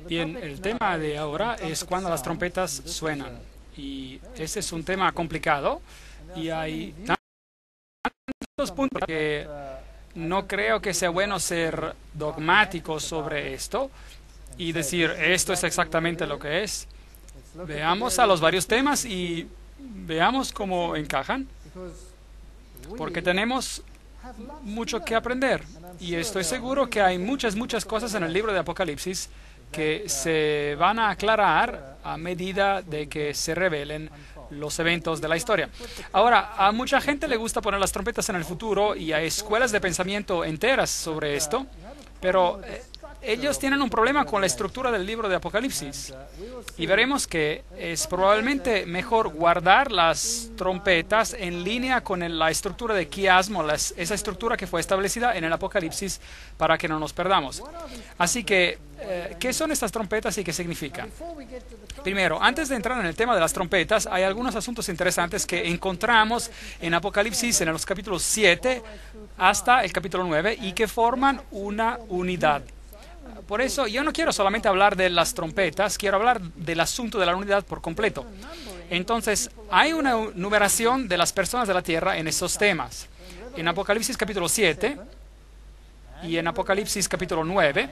Bien, el tema de ahora es cuando las trompetas suenan. Y este es un tema complicado y hay tantos puntos que no creo que sea bueno ser dogmático sobre esto y decir esto es exactamente lo que es. Veamos a los varios temas y veamos cómo encajan, porque tenemos mucho que aprender. Y estoy seguro que hay muchas cosas en el libro de Apocalipsis que se van a aclarar a medida de que se revelen los eventos de la historia. Ahora, a mucha gente le gusta poner las trompetas en el futuro y hay escuelas de pensamiento enteras sobre esto, pero ellos tienen un problema con la estructura del libro de Apocalipsis. Y veremos que es probablemente mejor guardar las trompetas en línea con la estructura de quiasmo, esa estructura que fue establecida en el Apocalipsis, para que no nos perdamos. Así que, ¿qué son estas trompetas y qué significan? Primero, antes de entrar en el tema de las trompetas, hay algunos asuntos interesantes que encontramos en Apocalipsis en los capítulos 7 hasta el capítulo 9 y que forman una unidad. Por eso yo no quiero solamente hablar de las trompetas, quiero hablar del asunto de la unidad por completo. Entonces, hay una numeración de las personas de la tierra en esos temas. En Apocalipsis capítulo 7 y en Apocalipsis capítulo 9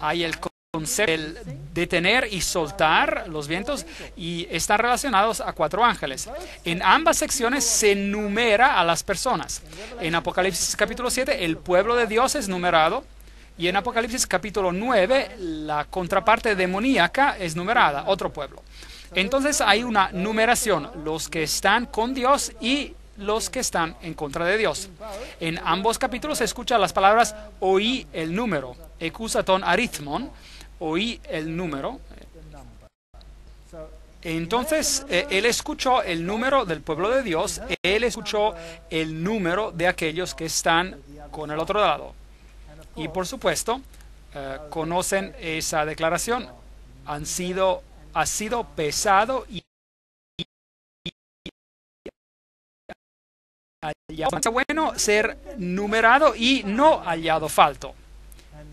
hay el concepto del detener y soltar los vientos y están relacionados a 4 ángeles. En ambas secciones se numera a las personas. En Apocalipsis capítulo 7 el pueblo de Dios es numerado. Y en Apocalipsis capítulo 9, la contraparte demoníaca es numerada, otro pueblo. Entonces hay una numeración, los que están con Dios y los que están en contra de Dios. En ambos capítulos se escuchan las palabras oí el número, ekusaton arithmon, oí el número. Entonces, él escuchó el número del pueblo de Dios, él escuchó el número de aquellos que están con el otro lado. Y por supuesto, conocen esa declaración, ha sido pesado y hallado. Es bueno ser numerado y no hallado falto.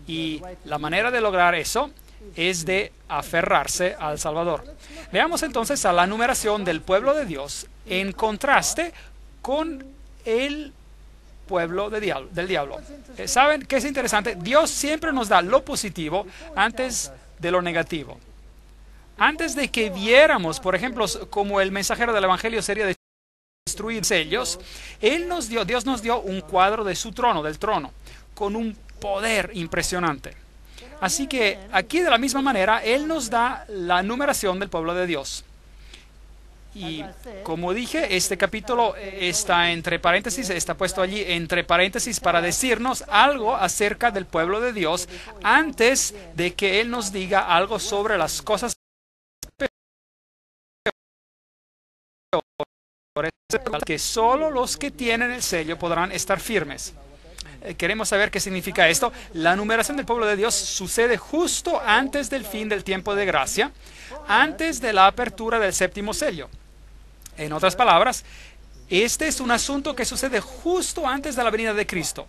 Y la manera de lograr eso es de aferrarse al Salvador. Veamos entonces a la numeración del pueblo de Dios en contraste con el pueblo del diablo. ¿Saben qué es interesante? Dios siempre nos da lo positivo antes de lo negativo. Antes de que viéramos, por ejemplo, como el mensajero del Evangelio sería destruir sellos, Dios nos dio un cuadro de su trono, del trono, con un poder impresionante. Así que aquí de la misma manera, Él nos da la numeración del pueblo de Dios. Y como dije, este capítulo está entre paréntesis, está puesto allí entre paréntesis para decirnos algo acerca del pueblo de Dios antes de que Él nos diga algo sobre las cosas que solo los que tienen el sello podrán estar firmes. Queremos saber qué significa esto. La numeración del pueblo de Dios sucede justo antes del fin del tiempo de gracia, antes de la apertura del séptimo sello. En otras palabras, este es un asunto que sucede justo antes de la venida de Cristo,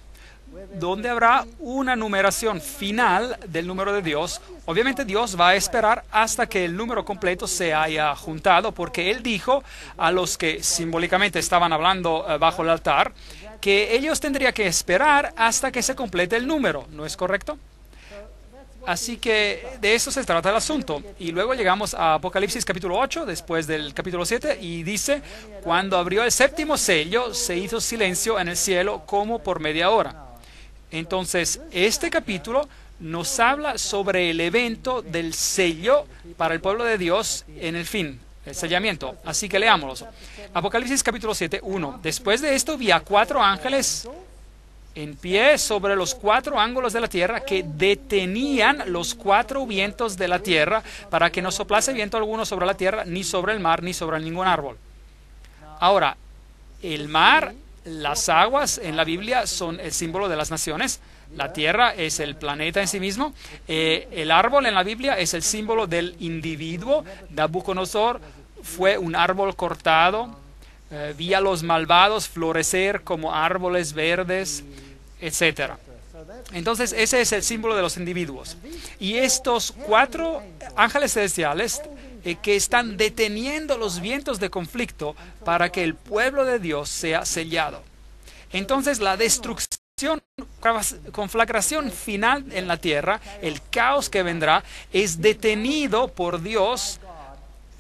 donde habrá una numeración final del número de Dios. Obviamente Dios va a esperar hasta que el número completo se haya juntado, porque Él dijo a los que simbólicamente estaban hablando bajo el altar, que ellos tendrían que esperar hasta que se complete el número, ¿no es correcto? Así que de eso se trata el asunto. Y luego llegamos a Apocalipsis capítulo 8, después del capítulo 7, y dice, cuando abrió el séptimo sello, se hizo silencio en el cielo como por media hora. Entonces, este capítulo nos habla sobre el evento del sello para el pueblo de Dios en el fin, el sellamiento. Así que leámoslo. Apocalipsis capítulo 7, 1. Después de esto vi a 4 ángeles en pie sobre los 4 ángulos de la tierra, que detenían los 4 vientos de la tierra, para que no soplase viento alguno sobre la tierra, ni sobre el mar, ni sobre ningún árbol. Ahora, el mar, las aguas en la Biblia son el símbolo de las naciones. La tierra es el planeta en sí mismo. El árbol en la Biblia es el símbolo del individuo. Nabucodonosor fue un árbol cortado. Vi a los malvados florecer como árboles verdes, etcétera. Entonces ese es el símbolo de los individuos. Y estos 4 ángeles celestiales que están deteniendo los vientos de conflicto para que el pueblo de Dios sea sellado. Entonces la destrucción, conflagración final en la tierra, el caos que vendrá, es detenido por Dios.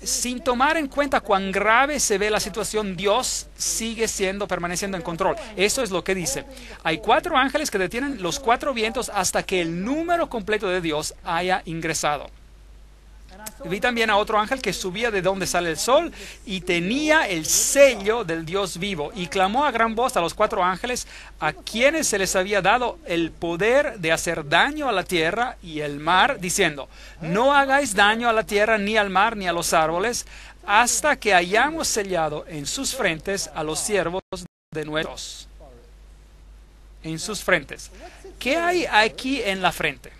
Sin tomar en cuenta cuán grave se ve la situación, Dios sigue permaneciendo en control. Eso es lo que dice. Hay 4 ángeles que detienen los 4 vientos hasta que el número completo de Dios haya ingresado. Vi también a otro ángel que subía de donde sale el sol y tenía el sello del Dios vivo, y clamó a gran voz a los 4 ángeles, a quienes se les había dado el poder de hacer daño a la tierra y el mar, diciendo, no hagáis daño a la tierra, ni al mar, ni a los árboles, hasta que hayamos sellado en sus frentes a los siervos de nuestro Dios. En sus frentes. ¿Qué hay aquí en la frente?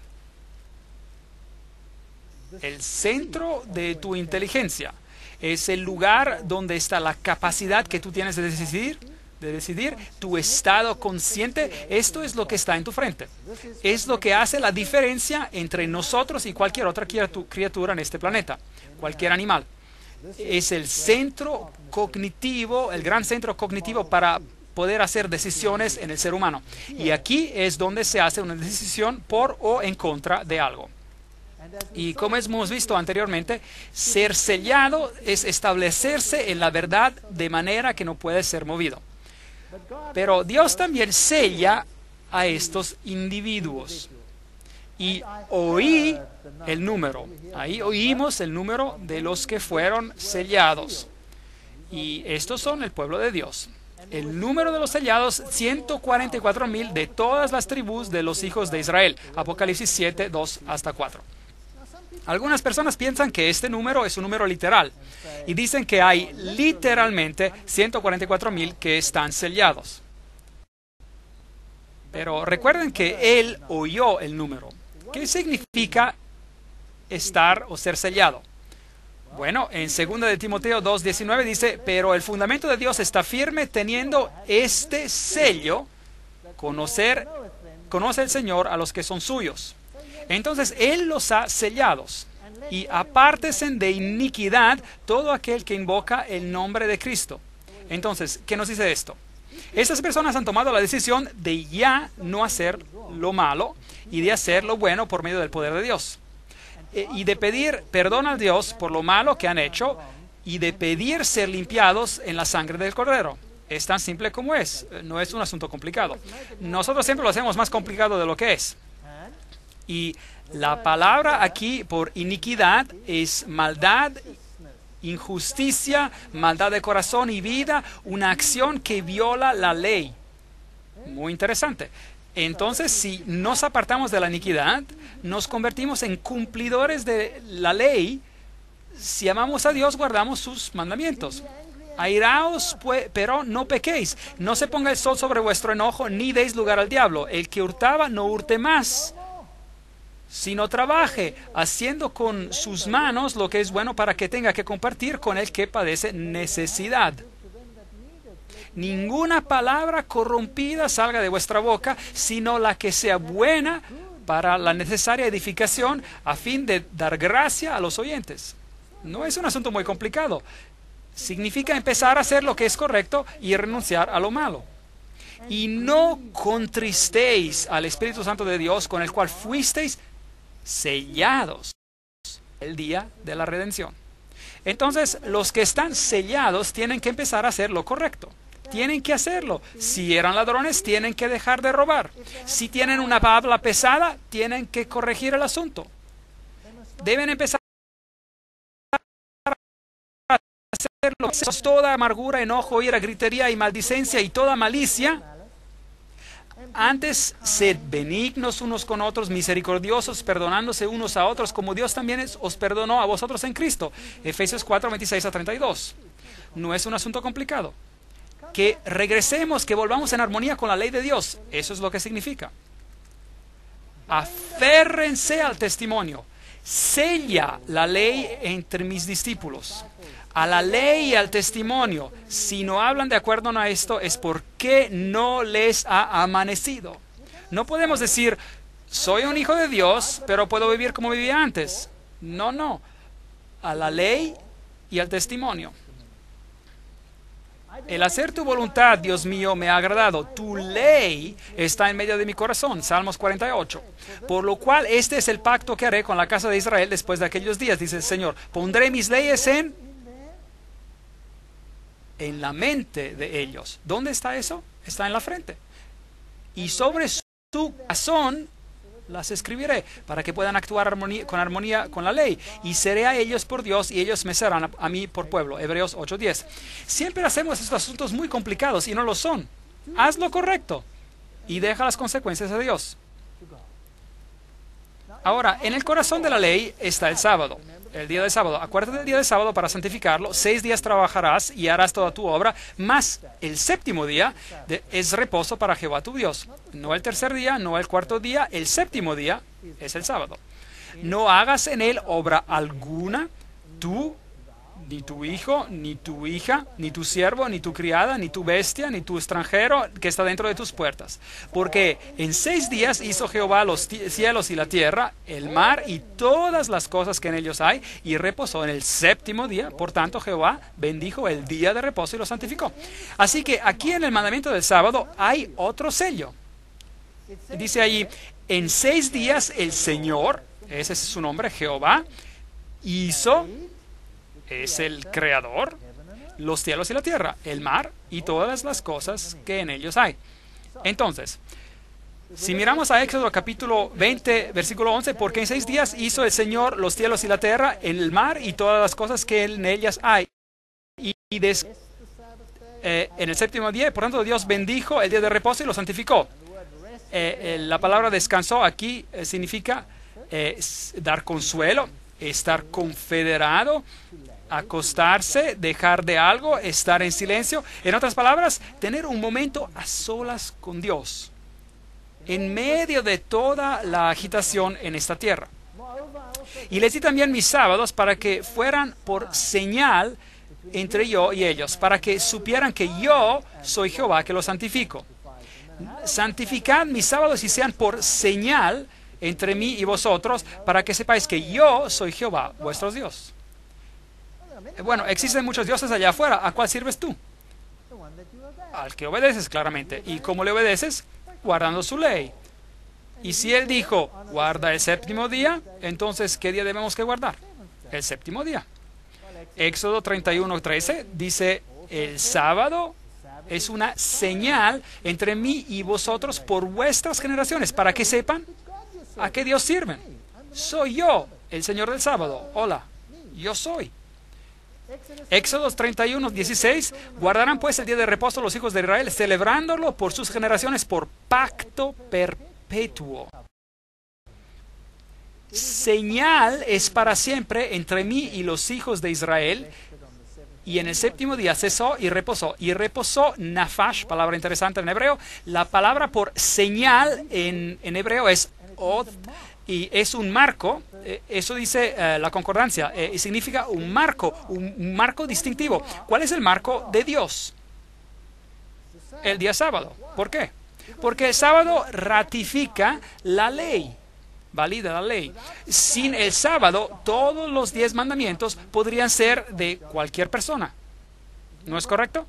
El centro de tu inteligencia. Es el lugar donde está la capacidad que tú tienes de decidir, tu estado consciente. Esto es lo que está en tu frente. Es lo que hace la diferencia entre nosotros y cualquier otra criatura en este planeta, cualquier animal. Es el centro cognitivo, el gran centro cognitivo para poder hacer decisiones en el ser humano. Y aquí es donde se hace una decisión por o en contra de algo. Y como hemos visto anteriormente, ser sellado es establecerse en la verdad de manera que no puede ser movido. Pero Dios también sella a estos individuos. Y oí el número. Ahí oímos el número de los que fueron sellados. Y estos son el pueblo de Dios. El número de los sellados, 144,000 de todas las tribus de los hijos de Israel. Apocalipsis 7, 2 hasta 4. Algunas personas piensan que este número es un número literal y dicen que hay literalmente 144,000 que están sellados. Pero recuerden que él oyó el número. ¿Qué significa estar o ser sellado? Bueno, en 2 de Timoteo 2:19 dice, pero el fundamento de Dios está firme teniendo este sello, conoce el Señor a los que son suyos. Entonces Él los ha sellados. Y apártense de iniquidad todo aquel que invoca el nombre de Cristo. Entonces, ¿qué nos dice esto? Estas personas han tomado la decisión de ya no hacer lo malo y de hacer lo bueno por medio del poder de Dios. Y de pedir perdón a Dios por lo malo que han hecho y de pedir ser limpiados en la sangre del Cordero. Es tan simple como es. No es un asunto complicado. Nosotros siempre lo hacemos más complicado de lo que es. Y la palabra aquí por iniquidad es maldad injusticia, maldad de corazón y vida, una acción que viola la ley. Muy interesante. Entonces, si nos apartamos de la iniquidad, nos convertimos en cumplidores de la ley. Si amamos a Dios, guardamos sus mandamientos. Airaos, pero no pequéis. No se ponga el sol sobre vuestro enojo, ni deis lugar al diablo. El que hurtaba, no hurte más, sino trabaje, haciendo con sus manos lo que es bueno, para que tenga que compartir con el que padece necesidad. Ninguna palabra corrompida salga de vuestra boca, sino la que sea buena para la necesaria edificación, a fin de dar gracia a los oyentes. No es un asunto muy complicado. Significa empezar a hacer lo que es correcto y renunciar a lo malo. Y no contristéis al Espíritu Santo de Dios, con el cual fuisteis sellados el día de la redención. Entonces, los que están sellados tienen que empezar a hacer lo correcto. Tienen que hacerlo. Si eran ladrones, tienen que dejar de robar. Si tienen una habla pesada, tienen que corregir el asunto. Deben empezar a hacerlo. Toda amargura, enojo, ira, gritería y maldicencia y toda malicia. Antes, sed benignos unos con otros, misericordiosos, perdonándose unos a otros, como Dios también os perdonó a vosotros en Cristo. Efesios 4, 26 a 32. No es un asunto complicado. Que regresemos, que volvamos en armonía con la ley de Dios. Eso es lo que significa. Aférrense al testimonio. Sella la ley entre mis discípulos. A la ley y al testimonio. Si no hablan de acuerdo a esto, es porque no les ha amanecido. No podemos decir, soy un hijo de Dios, pero puedo vivir como vivía antes. No, no. A la ley y al testimonio. El hacer tu voluntad, Dios mío, me ha agradado. Tu ley está en medio de mi corazón. Salmos 48. Por lo cual, este es el pacto que haré con la casa de Israel después de aquellos días, dice el Señor. Pondré mis leyes en la mente de ellos. ¿Dónde está eso? Está en la frente. Y sobre su corazón las escribiré, para que puedan actuar con armonía con la ley. Y seré a ellos por Dios, y ellos me serán a mí por pueblo. Hebreos 8:10. Siempre hacemos estos asuntos muy complicados, y no lo son. Haz lo correcto, y deja las consecuencias a Dios. Ahora, en el corazón de la ley está el sábado. El día de sábado. Acuérdate del día de sábado para santificarlo. 6 días trabajarás y harás toda tu obra, mas el séptimo día es reposo para Jehová tu Dios. No el tercer día, no el cuarto día, el séptimo día es el sábado. No hagas en él obra alguna, tú, ni tu hijo, ni tu hija, ni tu siervo, ni tu criada, ni tu bestia, ni tu extranjero que está dentro de tus puertas. Porque en 6 días hizo Jehová los cielos y la tierra, el mar y todas las cosas que en ellos hay, y reposó en el séptimo día. Por tanto, Jehová bendijo el día de reposo y lo santificó. Así que aquí en el mandamiento del sábado hay otro sello. Dice allí, en 6 días el Señor, ese es su nombre, Jehová, hizo... Es el creador, los cielos y la tierra, el mar y todas las cosas que en ellos hay. Entonces, si miramos a Éxodo capítulo 20, versículo 11, porque en 6 días hizo el Señor los cielos y la tierra, el mar y todas las cosas que en ellas hay. En el séptimo día, por tanto, Dios bendijo el día de reposo y lo santificó. La palabra descansó aquí significa dar consuelo, estar confederado, acostarse, dejar de algo, estar en silencio. En otras palabras, tener un momento a solas con Dios en medio de toda la agitación en esta tierra. Y les di también mis sábados para que fueran por señal entre yo y ellos, para que supieran que yo soy Jehová que los santifico. Santificad mis sábados y sean por señal entre mí y vosotros, para que sepáis que yo soy Jehová, vuestro Dios. Bueno, existen muchos dioses allá afuera. ¿A cuál sirves tú? Al que obedeces, claramente. ¿Y cómo le obedeces? Guardando su ley. Y si Él dijo, guarda el séptimo día, entonces, ¿qué día debemos que guardar? El séptimo día. Éxodo 31:13 dice, el sábado es una señal entre mí y vosotros por vuestras generaciones, para que sepan a qué Dios sirven. Soy yo, el Señor del sábado. Hola, yo soy. Éxodo 31:16, guardarán pues el día de reposo los hijos de Israel, celebrándolo por sus generaciones por pacto perpetuo. Señal es para siempre entre mí y los hijos de Israel. Y en el séptimo día cesó y reposó. Y reposó nafash, palabra interesante en hebreo. La palabra por señal en hebreo es od. Y es un marco, eso dice la concordancia, y significa un marco distintivo. ¿Cuál es el marco de Dios? El día sábado. ¿Por qué? Porque el sábado ratifica la ley, valida la ley. Sin el sábado, todos los 10 mandamientos podrían ser de cualquier persona. ¿No es correcto?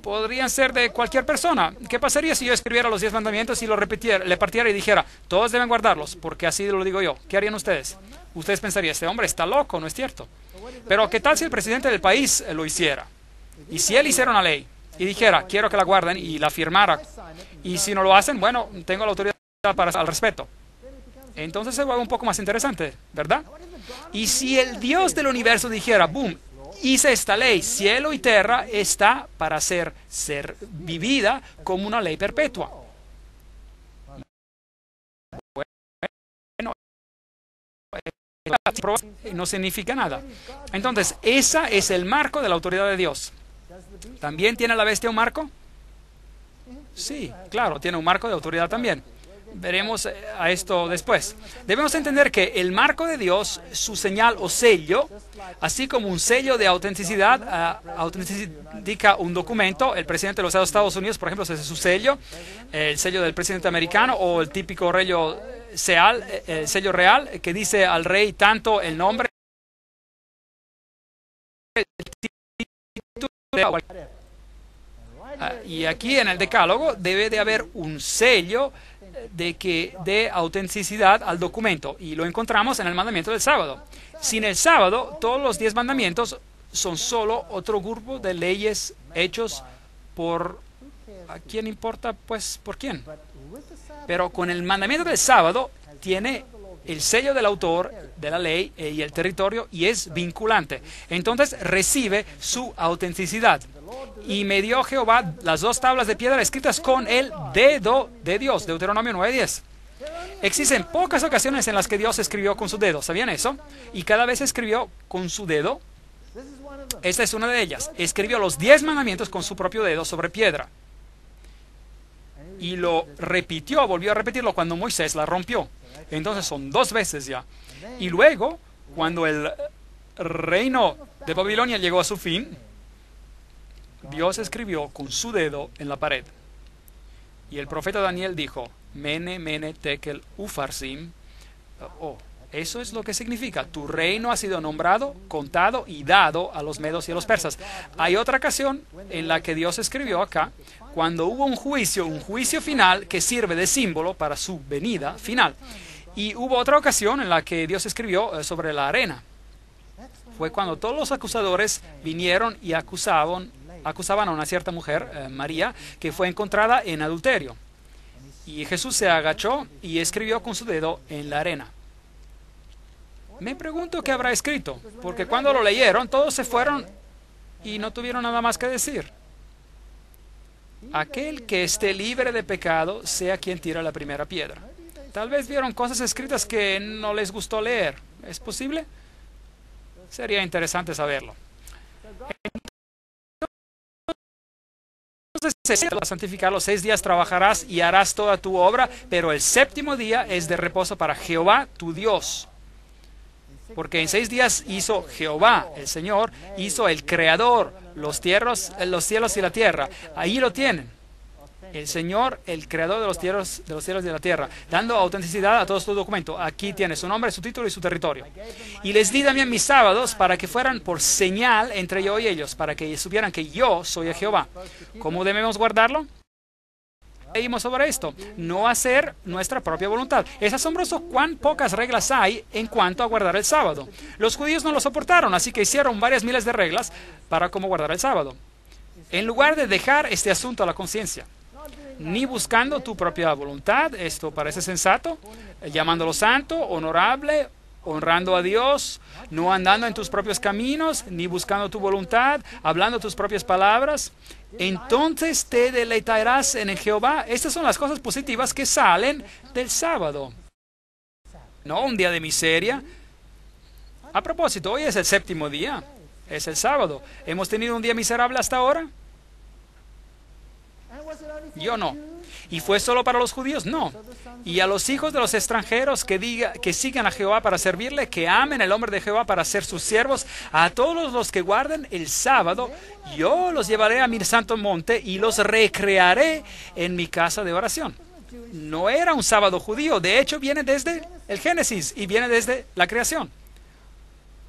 Podrían ser de cualquier persona. ¿Qué pasaría si yo escribiera los 10 mandamientos y lo repitiera, le partiera y dijera, todos deben guardarlos, porque así lo digo yo? ¿Qué harían ustedes? Ustedes pensarían, este hombre está loco, ¿no es cierto? Pero ¿qué tal si el presidente del país lo hiciera? Y si él hiciera una ley y dijera, quiero que la guarden, y la firmara, y si no lo hacen, bueno, tengo la autoridad al respeto. Entonces se vuelve un poco más interesante, ¿verdad? Y si el Dios del universo dijera, boom, hice esta ley, cielo y tierra está para ser vivida como una ley perpetua. Bueno, no significa nada. Entonces, ese es el marco de la autoridad de Dios. ¿También tiene la bestia un marco? Sí, claro, tiene un marco de autoridad también. Veremos a esto después. Debemos entender que el marco de Dios, su señal o sello, así como un sello de autenticidad, autentifica un documento. El presidente de los Estados Unidos, por ejemplo, ese es su sello, el sello del presidente americano, o el típico sello real, que dice al rey tanto el nombre, el título, y aquí en el Decálogo debe de haber un sello de autenticidad al documento, y lo encontramos en el mandamiento del sábado. Sin el sábado, todos los 10 mandamientos son solo otro grupo de leyes hechos por... ¿A quién importa? Pues, ¿por quién? Pero con el mandamiento del sábado tiene el sello del autor de la ley y el territorio, y es vinculante. Entonces recibe su autenticidad. Y me dio Jehová las 2 tablas de piedra escritas con el dedo de Dios. Deuteronomio 9:10. Existen pocas ocasiones en las que Dios escribió con su dedo. ¿Sabían eso? Y cada vez escribió con su dedo. Esta es una de ellas. Escribió los 10 mandamientos con su propio dedo sobre piedra. Y lo repitió, volvió a repetirlo cuando Moisés la rompió. Entonces son 2 veces ya. Y luego, cuando el reino de Babilonia llegó a su fin, Dios escribió con su dedo en la pared. Y el profeta Daniel dijo, Mene, Mene, Tekel, Ufarsim. Eso es lo que significa. Tu reino ha sido nombrado, contado y dado a los medos y a los persas. Hay otra ocasión en la que Dios escribió acá, cuando hubo un juicio final que sirve de símbolo para su venida final. Y hubo otra ocasión en la que Dios escribió sobre la arena. Fue cuando todos los acusadores vinieron y acusaban a una cierta mujer, María, que fue encontrada en adulterio. Y Jesús se agachó y escribió con su dedo en la arena. Me pregunto qué habrá escrito, porque cuando lo leyeron, todos se fueron y no tuvieron nada más que decir. Aquel que esté libre de pecado, sea quien tira la primera piedra. Tal vez vieron cosas escritas que no les gustó leer. ¿Es posible? Sería interesante saberlo. Entonces, para santificar, los 6 días trabajarás y harás toda tu obra, pero el séptimo día es de reposo para Jehová tu Dios. Porque en 6 días hizo Jehová, el Señor, hizo el Creador, los cielos y la tierra. Ahí lo tienen. El Señor, el Creador de los cielos y de la tierra, dando autenticidad a todo su documento. Aquí tiene su nombre, su título y su territorio. Y les di también mis sábados para que fueran por señal entre yo y ellos, para que supieran que yo soy Jehová. ¿Cómo debemos guardarlo? Leímos sobre esto, no hacer nuestra propia voluntad. Es asombroso cuán pocas reglas hay en cuanto a guardar el sábado. Los judíos no lo soportaron, así que hicieron varias miles de reglas para cómo guardar el sábado. En lugar de dejar este asunto a la conciencia, ni buscando tu propia voluntad, esto parece sensato, llamándolo santo, honorable honrando a Dios, no andando en tus propios caminos, ni buscando tu voluntad, hablando tus propias palabras, entonces te deleitarás en el Jehová. Estas son las cosas positivas que salen del sábado. No un día de miseria. A propósito, hoy es el séptimo día, es el sábado. ¿Hemos tenido un día miserable hasta ahora? Yo no. ¿Y fue solo para los judíos? No. Y a los hijos de los extranjeros que sigan a Jehová para servirle, que amen el nombre de Jehová para ser sus siervos, a todos los que guarden el sábado, yo los llevaré a mi santo monte y los recrearé en mi casa de oración. No era un sábado judío, de hecho viene desde el Génesis y viene desde la creación.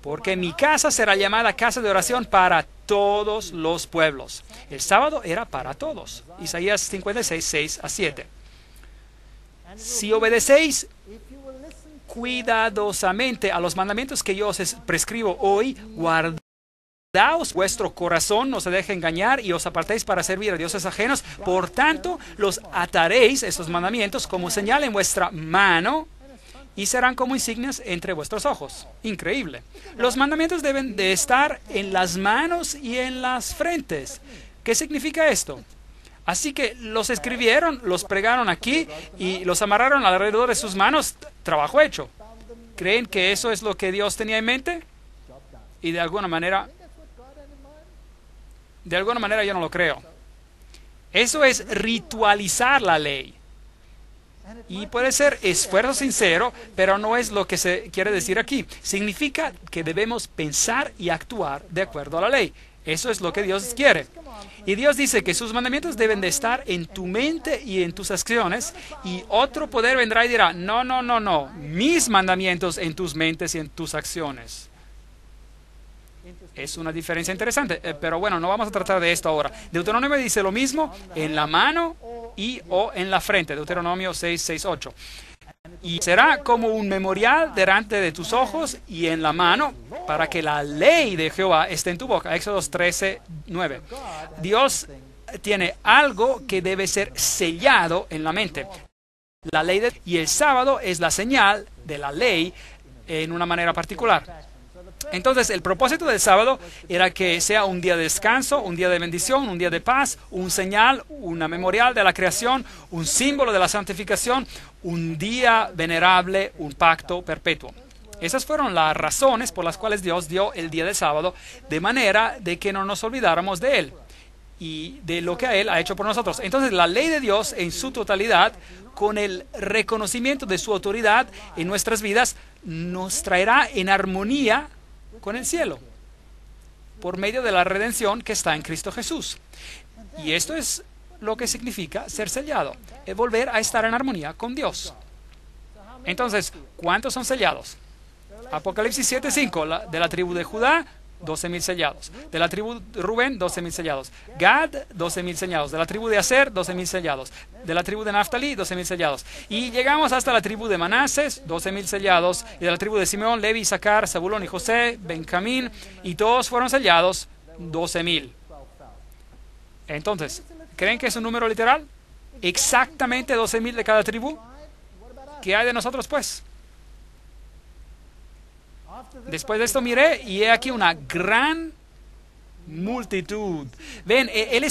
Porque mi casa será llamada casa de oración para todos los pueblos. El sábado era para todos. Isaías 56, 6 a 7. Si obedecéis cuidadosamente a los mandamientos que yo os prescribo hoy, guardaos vuestro corazón, no se deje engañar y os apartéis para servir a dioses ajenos. Por tanto, los ataréis, esos mandamientos, como señal en vuestra mano, y serán como insignias entre vuestros ojos. Increíble. Los mandamientos deben de estar en las manos y en las frentes. ¿Qué significa esto? Así que los escribieron, los pregaron aquí y los amarraron alrededor de sus manos. Trabajo hecho. ¿Creen que eso es lo que Dios tenía en mente? Y de alguna manera yo no lo creo. Eso es ritualizar la ley. Y puede ser esfuerzo sincero, pero no es lo que se quiere decir aquí. Significa que debemos pensar y actuar de acuerdo a la ley. Eso es lo que Dios quiere. Y Dios dice que sus mandamientos deben de estar en tu mente y en tus acciones. Y otro poder vendrá y dirá, no. Mis mandamientos en tus mentes y en tus acciones. Es una diferencia interesante, pero bueno, no vamos a tratar de esto ahora. Deuteronomio dice lo mismo, en la mano y o en la frente. Deuteronomio 6, 6, 8. Y será como un memorial delante de tus ojos y en la mano, para que la ley de Jehová esté en tu boca. Éxodo 13, 9. Dios tiene algo que debe ser sellado en la mente. La ley y el sábado es la señal de la ley en una manera particular. Entonces, el propósito del sábado era que sea un día de descanso, un día de bendición, un día de paz, un señal, una memorial de la creación, un símbolo de la santificación, un día venerable, un pacto perpetuo. Esas fueron las razones por las cuales Dios dio el día del sábado, de manera de que no nos olvidáramos de Él y de lo que Él ha hecho por nosotros. Entonces, la ley de Dios en su totalidad, con el reconocimiento de su autoridad en nuestras vidas, nos traerá en armonía con el cielo, por medio de la redención que está en Cristo Jesús. Y esto es lo que significa ser sellado, es volver a estar en armonía con Dios. Entonces, ¿cuántos son sellados? Apocalipsis 7:5, de la tribu de Judá, 12,000 sellados. De la tribu de Rubén, 12,000 sellados. Gad, 12,000 sellados. De la tribu de Aser, 12,000 sellados. De la tribu de Naftali, 12,000 sellados. Y llegamos hasta la tribu de Manases, 12,000 sellados. Y de la tribu de Simeón, Levi, Isaacar, Zabulón y José, Benjamín. Y todos fueron sellados, 12,000. Entonces, ¿creen que es un número literal? Exactamente 12,000 de cada tribu. ¿Qué hay de nosotros, pues? Después de esto miré y he aquí una gran multitud. Ven, él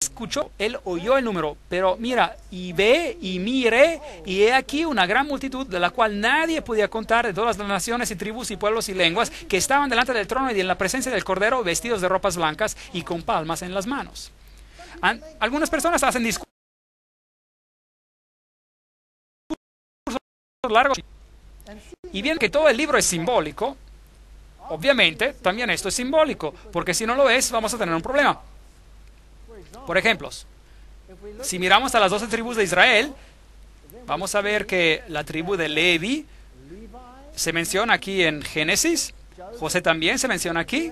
escuchó, él oyó el número, pero mira, y ve y mire, y he aquí una gran multitud de la cual nadie podía contar, de todas las naciones y tribus y pueblos y lenguas, que estaban delante del trono y en la presencia del Cordero, vestidos de ropas blancas y con palmas en las manos. Algunas personas hacen discursos largos y bien que todo el libro es simbólico. Obviamente, también esto es simbólico, porque si no lo es, vamos a tener un problema. Por ejemplo, si miramos a las 12 tribus de Israel, vamos a ver que la tribu de Levi se menciona aquí en Génesis, José también se menciona aquí,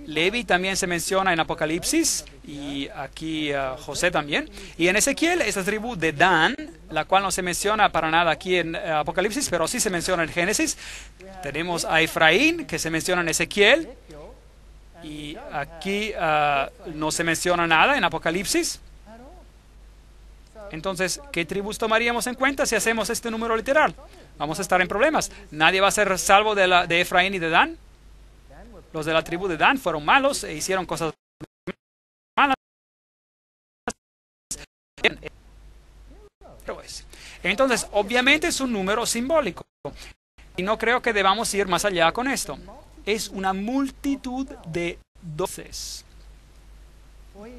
Levi también se menciona en Apocalipsis, y aquí José también. Y en Ezequiel, esta tribu de Dan, la cual no se menciona para nada aquí en Apocalipsis, pero sí se menciona en Génesis. Tenemos a Efraín, que se menciona en Ezequiel, y aquí no se menciona nada en Apocalipsis. Entonces, ¿qué tribus tomaríamos en cuenta si hacemos este número literal? Vamos a estar en problemas. Nadie va a ser salvo de Efraín y de Dan. Los de la tribu de Dan fueron malos e hicieron cosas malas. Entonces, obviamente es un número simbólico. Y no creo que debamos ir más allá con esto. Es una multitud de doces.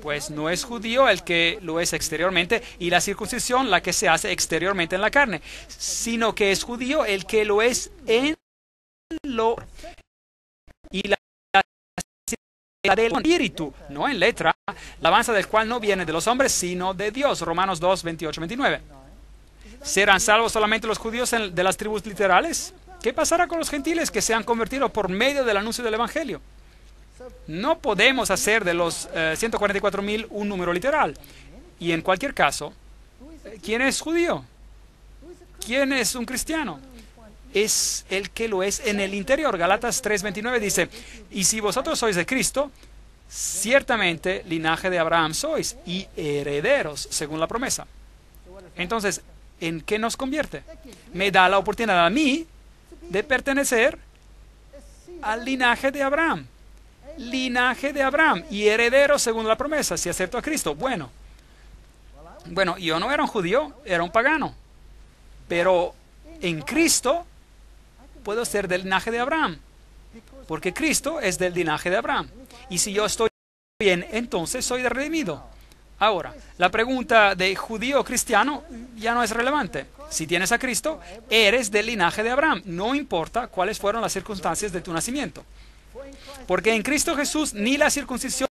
Pues no es judío el que lo es exteriormente y la circuncisión la que se hace exteriormente en la carne, sino que es judío el que lo es en lo y la del espíritu, no en letra, la alabanza del cual no viene de los hombres, sino de Dios. Romanos 2, 28, 29. ¿Serán salvos solamente los judíos de las tribus literales? ¿Qué pasará con los gentiles que se han convertido por medio del anuncio del evangelio? No podemos hacer de los 144,000 un número literal. Y en cualquier caso, ¿quién es judío? ¿Quién es un cristiano? Es el que lo es en el interior. Gálatas 3:29 dice, y si vosotros sois de Cristo, ciertamente linaje de Abraham sois y herederos según la promesa. Entonces, ¿en qué nos convierte? Me da la oportunidad a mí de pertenecer al linaje de Abraham. Linaje de Abraham y heredero según la promesa, si acepto a Cristo. Bueno, yo no era un judío, era un pagano, pero en Cristo puedo ser del linaje de Abraham, porque Cristo es del linaje de Abraham, y si yo estoy bien, entonces soy redimido. Ahora, la pregunta de judío o cristiano ya no es relevante. Si tienes a Cristo, eres del linaje de Abraham, no importa cuáles fueron las circunstancias de tu nacimiento. Porque en Cristo Jesús ni la circuncisión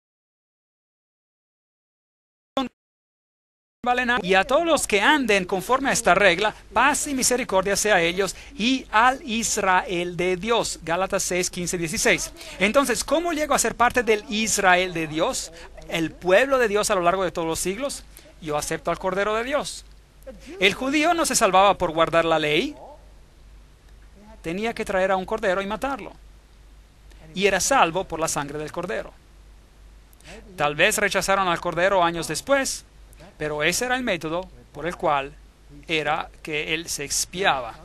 vale nada. Y a todos los que anden conforme a esta regla, paz y misericordia sea a ellos y al Israel de Dios. Gálatas 6, 15, 16. Entonces, ¿cómo llego a ser parte del Israel de Dios? El pueblo de Dios a lo largo de todos los siglos. Yo acepto al Cordero de Dios. El judío no se salvaba por guardar la ley. Tenía que traer a un cordero y matarlo. Y era salvo por la sangre del cordero. Tal vez rechazaron al cordero años después, pero ese era el método por el cual era que él se expiaba.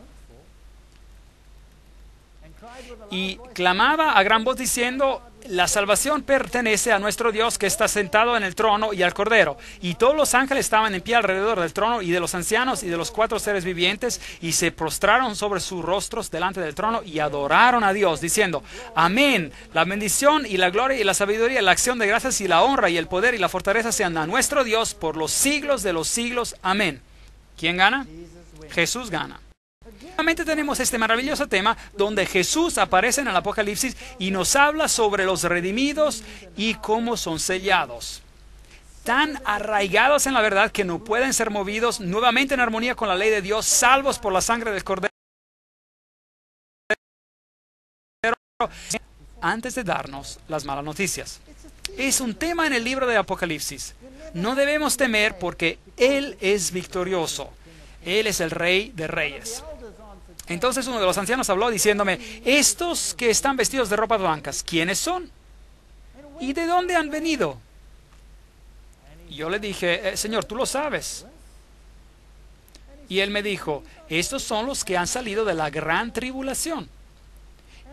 Y clamaba a gran voz diciendo, la salvación pertenece a nuestro Dios que está sentado en el trono y al Cordero. Y todos los ángeles estaban en pie alrededor del trono y de los ancianos y de los 4 seres vivientes y se prostraron sobre sus rostros delante del trono y adoraron a Dios diciendo, amén, la bendición y la gloria y la sabiduría, la acción de gracias y la honra y el poder y la fortaleza sean a nuestro Dios por los siglos de los siglos, amén. ¿Quién gana? Jesús gana. Nuevamente tenemos este maravilloso tema donde Jesús aparece en el Apocalipsis y nos habla sobre los redimidos y cómo son sellados. Tan arraigados en la verdad que no pueden ser movidos, nuevamente en armonía con la ley de Dios, salvos por la sangre del Cordero, antes de darnos las malas noticias. Es un tema en el libro de Apocalipsis. No debemos temer porque Él es victorioso. Él es el Rey de Reyes. Entonces uno de los ancianos habló diciéndome, estos que están vestidos de ropas blancas, ¿quiénes son? ¿Y de dónde han venido? Y yo le dije, Señor, tú lo sabes. Y él me dijo, estos son los que han salido de la gran tribulación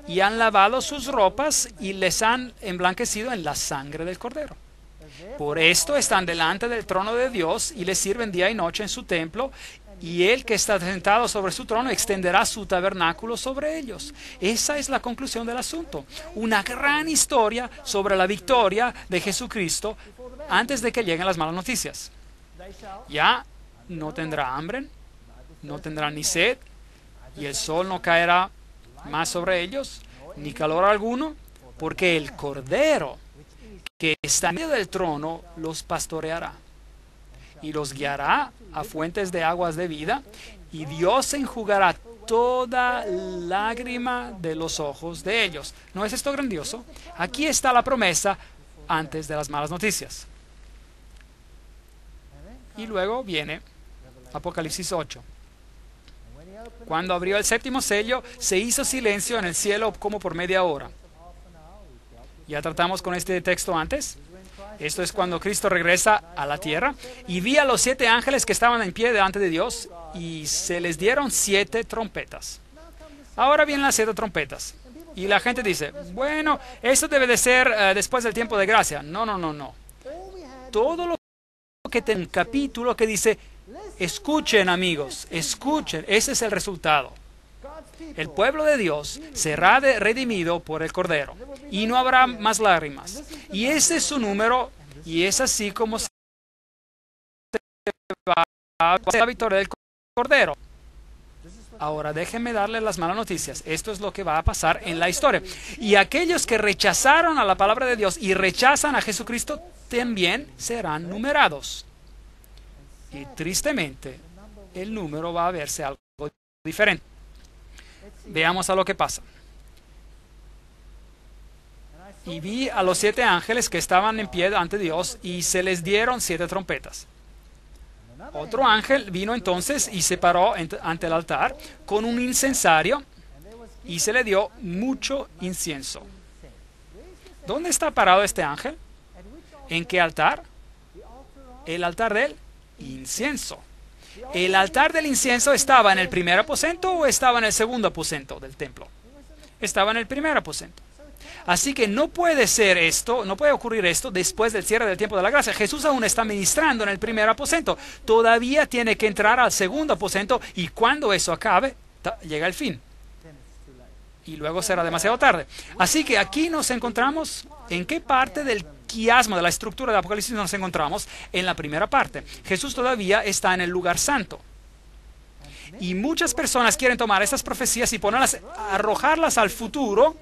y han lavado sus ropas y les han emblanquecido en la sangre del Cordero. Por esto están delante del trono de Dios y le sirven día y noche en su templo. Y él que está sentado sobre su trono extenderá su tabernáculo sobre ellos. Esa es la conclusión del asunto. Una gran historia sobre la victoria de Jesucristo antes de que lleguen las malas noticias. Ya no tendrá hambre, no tendrá ni sed, y el sol no caerá más sobre ellos, ni calor alguno, porque el Cordero que está en medio del trono los pastoreará y los guiará a fuentes de aguas de vida, y Dios enjugará toda lágrima de los ojos de ellos. ¿No es esto grandioso? Aquí está la promesa antes de las malas noticias. Y luego viene Apocalipsis 8. Cuando abrió el 7º sello, se hizo silencio en el cielo como por media hora. ¿Ya tratamos con este texto antes? Esto es cuando Cristo regresa a la tierra. Y vi a los 7 ángeles que estaban en pie delante de Dios y se les dieron 7 trompetas. Ahora vienen las 7 trompetas. Y la gente dice, bueno, esto debe de ser después del tiempo de gracia. No, no, no, no. Todo lo que tiene un capítulo que dice, escuchen amigos, escuchen, ese es el resultado. El pueblo de Dios será redimido por el Cordero y no habrá más lágrimas. Y ese es su número y es así como se va a hacer la victoria del Cordero. Ahora déjenme darles las malas noticias. Esto es lo que va a pasar en la historia. Y aquellos que rechazaron a la palabra de Dios y rechazan a Jesucristo también serán numerados. Y tristemente, el número va a verse algo diferente. Veamos a lo que pasa. Y vi a los 7 ángeles que estaban en pie ante Dios y se les dieron 7 trompetas. Otro ángel vino entonces y se paró ante el altar con un incensario y se le dio mucho incienso. ¿Dónde está parado este ángel? ¿En qué altar? El altar del incienso. ¿El altar del incienso estaba en el primer aposento o estaba en el segundo aposento del templo? Estaba en el primer aposento. Así que no puede ser esto, no puede ocurrir esto después del cierre del tiempo de la gracia. Jesús aún está ministrando en el primer aposento. Todavía tiene que entrar al segundo aposento y cuando eso acabe, llega el fin. Y luego será demasiado tarde. Así que aquí nos encontramos, ¿en qué parte del quiasmo de la estructura de Apocalipsis nos encontramos? En la primera parte. Jesús todavía está en el lugar santo. Y muchas personas quieren tomar esas profecías y ponerlas, arrojarlas al futuro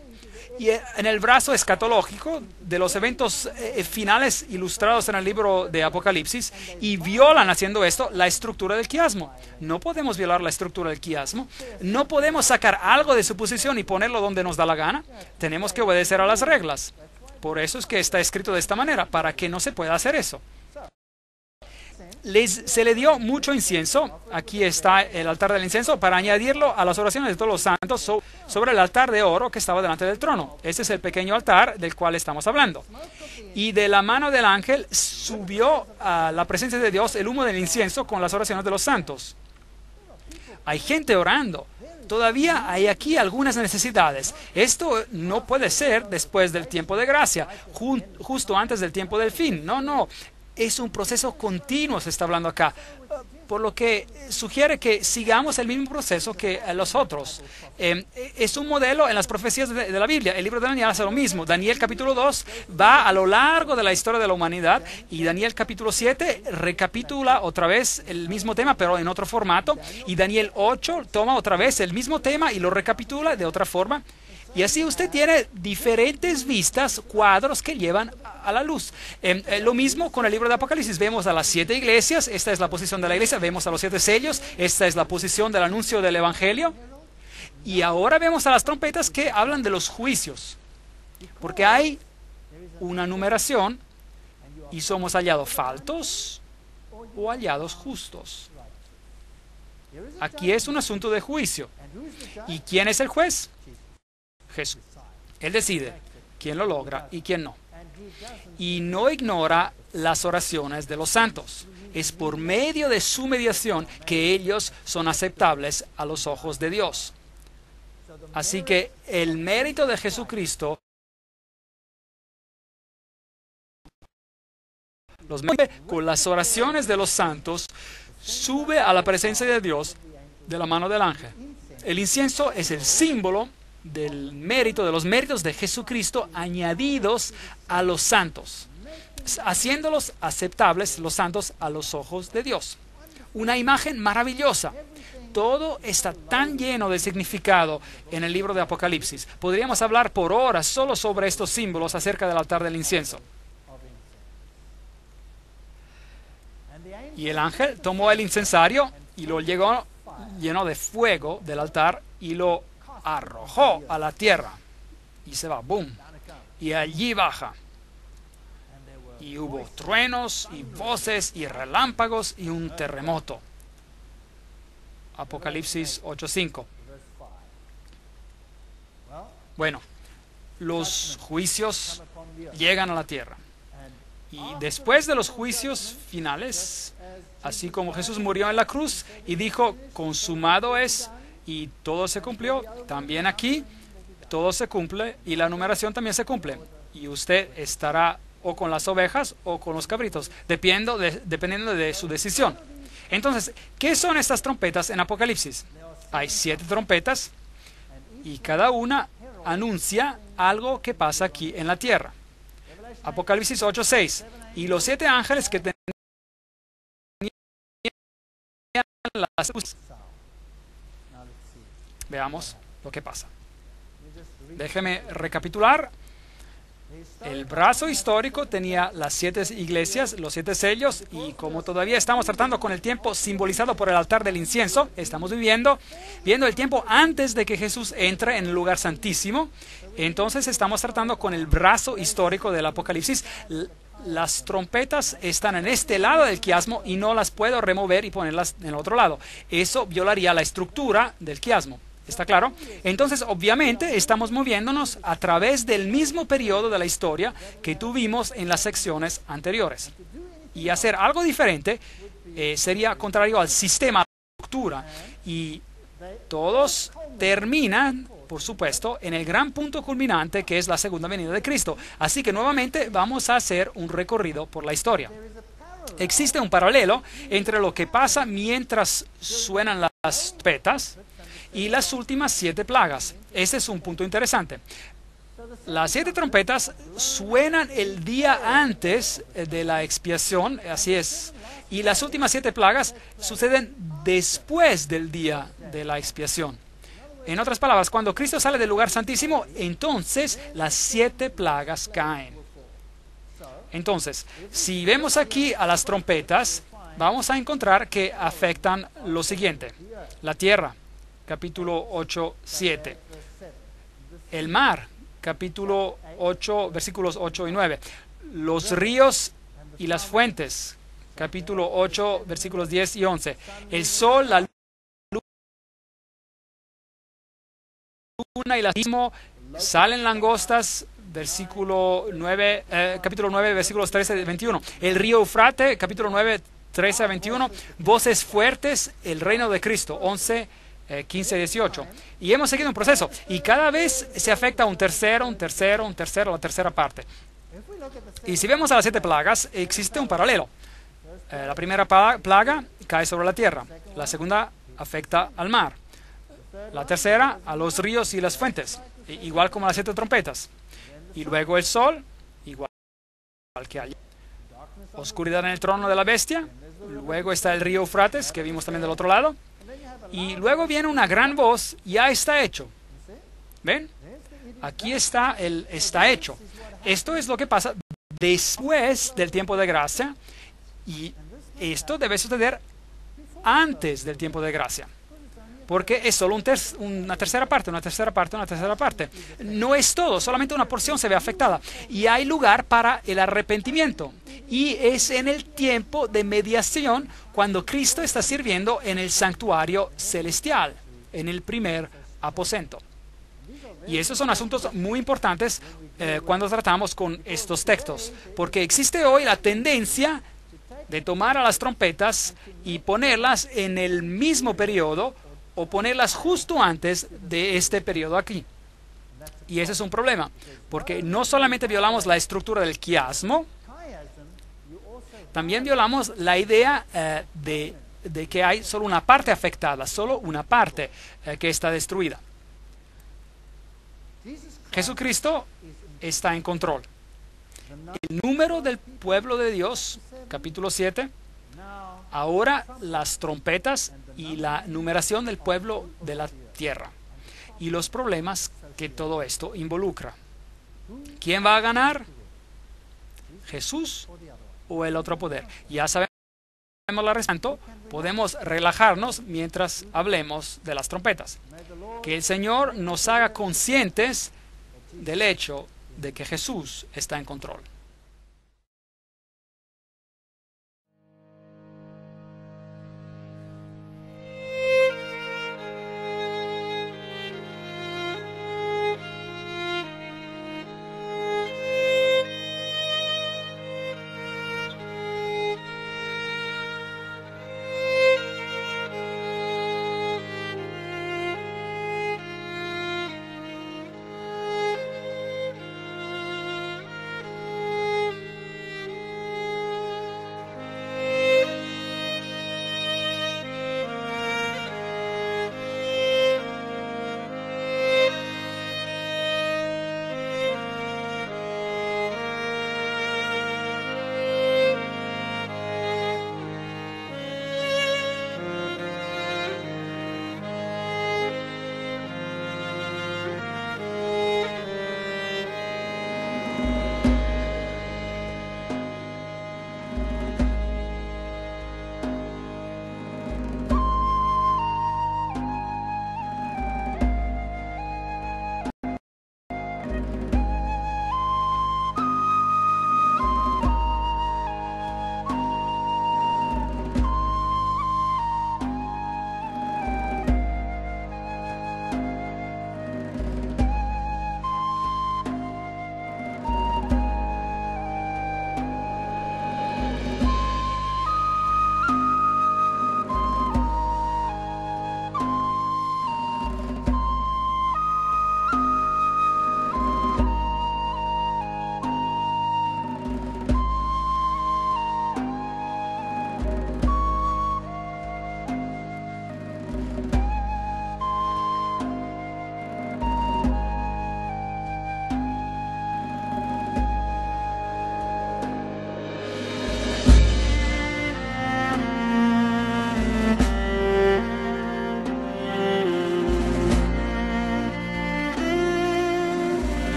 y en el brazo escatológico de los eventos finales ilustrados en el libro de Apocalipsis y violan haciendo esto la estructura del quiasmo. No podemos violar la estructura del quiasmo. No podemos sacar algo de su posición y ponerlo donde nos da la gana. Tenemos que obedecer a las reglas. Por eso es que está escrito de esta manera, para que no se pueda hacer eso. Se le dio mucho incienso. Aquí está el altar del incienso para añadirlo a las oraciones de todos los santos sobre el altar de oro que estaba delante del trono. Ese es el pequeño altar del cual estamos hablando. Y de la mano del ángel subió a la presencia de Dios el humo del incienso con las oraciones de los santos. Hay gente orando. Todavía hay aquí algunas necesidades. Esto no puede ser después del tiempo de gracia, justo antes del tiempo del fin. No, no. Es un proceso continuo, se está hablando acá, por lo que sugiere que sigamos el mismo proceso que los otros. Es un modelo en las profecías de la Biblia. El libro de Daniel hace lo mismo. Daniel capítulo 2 va a lo largo de la historia de la humanidad y Daniel capítulo 7 recapitula otra vez el mismo tema, pero en otro formato. Y Daniel 8 toma otra vez el mismo tema y lo recapitula de otra forma. Y así usted tiene diferentes vistas, cuadros que llevan a la luz. Lo mismo con el libro de Apocalipsis. Vemos a las 7 iglesias, esta es la posición de la iglesia. Vemos a los 7 sellos, esta es la posición del anuncio del evangelio. Y ahora vemos a las trompetas que hablan de los juicios. Porque hay una numeración y somos hallados faltos o hallados justos. Aquí es un asunto de juicio. ¿Y quién es el juez? Jesús. Él decide quién lo logra y quién no. Y no ignora las oraciones de los santos. Es por medio de su mediación que ellos son aceptables a los ojos de Dios. Así que el mérito de Jesucristo con las oraciones de los santos sube a la presencia de Dios de la mano del ángel. El incienso es el símbolo del mérito, de los méritos de Jesucristo añadidos a los santos, haciéndolos aceptables los santos a los ojos de Dios. Una imagen maravillosa. Todo está tan lleno de significado en el libro de Apocalipsis. Podríamos hablar por horas solo sobre estos símbolos acerca del altar del incienso. Y el ángel tomó el incensario y lo llenó de fuego del altar y lo arrojó a la tierra y se va, boom, y allí baja y hubo truenos y voces y relámpagos y un terremoto. Apocalipsis 8:5. Bueno, los juicios llegan a la tierra Y después de los juicios finales, así como Jesús murió en la cruz y dijo, consumado es, y todo se cumplió, también aquí todo se cumple y la numeración también se cumple. Y usted estará o con las ovejas o con los cabritos, dependiendo de su decisión. Entonces, ¿qué son estas trompetas en Apocalipsis? Hay 7 trompetas y cada una anuncia algo que pasa aquí en la tierra. Apocalipsis 8:6. Y los 7 ángeles que tenían las... Veamos lo que pasa. Déjeme recapitular. El brazo histórico tenía las 7 iglesias, los 7 sellos, y como todavía estamos tratando con el tiempo simbolizado por el altar del incienso, estamos viendo el tiempo antes de que Jesús entre en el lugar santísimo. Entonces estamos tratando con el brazo histórico del Apocalipsis. Las trompetas están en este lado del quiasmo y no las puedo remover y ponerlas en el otro lado. Eso violaría la estructura del quiasmo. ¿Está claro? Entonces, obviamente, estamos moviéndonos a través del mismo periodo de la historia que tuvimos en las secciones anteriores. Y hacer algo diferente sería contrario al sistema, a la estructura. Y todos terminan, por supuesto, en el gran punto culminante que es la segunda venida de Cristo. Así que nuevamente vamos a hacer un recorrido por la historia. Existe un paralelo entre lo que pasa mientras suenan las trompetas y las últimas 7 plagas. Este es un punto interesante. Las 7 trompetas suenan el día antes de la expiación, así es, y las últimas 7 plagas suceden después del día de la expiación. En otras palabras, cuando Cristo sale del lugar santísimo, entonces las 7 plagas caen. Entonces, si vemos aquí a las trompetas, vamos a encontrar que afectan lo siguiente: la tierra, capítulo 8:7. El mar, capítulo 8, versículos 8 y 9. Los ríos y las fuentes, capítulo 8, versículos 10 y 11. El sol, la luna y el abismo, salen langostas, versículo 9, capítulo 9, versículos 13 y 21. El río Eufrate, capítulo 9, 13 a 21. Voces fuertes, el reino de Cristo, 11, 15, 18. Y hemos seguido un proceso. Y cada vez se afecta la tercera parte. Y si vemos a las 7 plagas, existe un paralelo. La primera plaga cae sobre la tierra. La segunda afecta al mar. La tercera a los ríos y las fuentes, igual como las 7 trompetas. Y luego el sol, igual que allí. Oscuridad en el trono de la bestia. Luego está el río Eufrates, que vimos también del otro lado. Y luego viene una gran voz: ya está hecho. ¿Ven? Aquí está el está hecho. Esto es lo que pasa después del tiempo de gracia. Y esto debe suceder antes del tiempo de gracia. Porque es solo una tercera parte. No es todo, solamente una porción se ve afectada. Y hay lugar para el arrepentimiento. Y es en el tiempo de mediación cuando Cristo está sirviendo en el santuario celestial, en el primer aposento. Y esos son asuntos muy importantes cuando tratamos con estos textos. Porque existe hoy la tendencia de tomar a las trompetas y ponerlas en el mismo periodo, o ponerlas justo antes de este periodo aquí. Y ese es un problema, porque no solamente violamos la estructura del quiasmo, también violamos la idea de que hay solo una parte afectada, solo una parte que está destruida. Jesucristo está en control. El número del pueblo de Dios, capítulo 7, ahora las trompetas y la numeración del pueblo de la tierra y los problemas que todo esto involucra. ¿Quién va a ganar? ¿Jesús o el otro poder? Ya sabemos la respuesta. Podemos relajarnos mientras hablemos de las trompetas. Que el Señor nos haga conscientes del hecho de que Jesús está en control.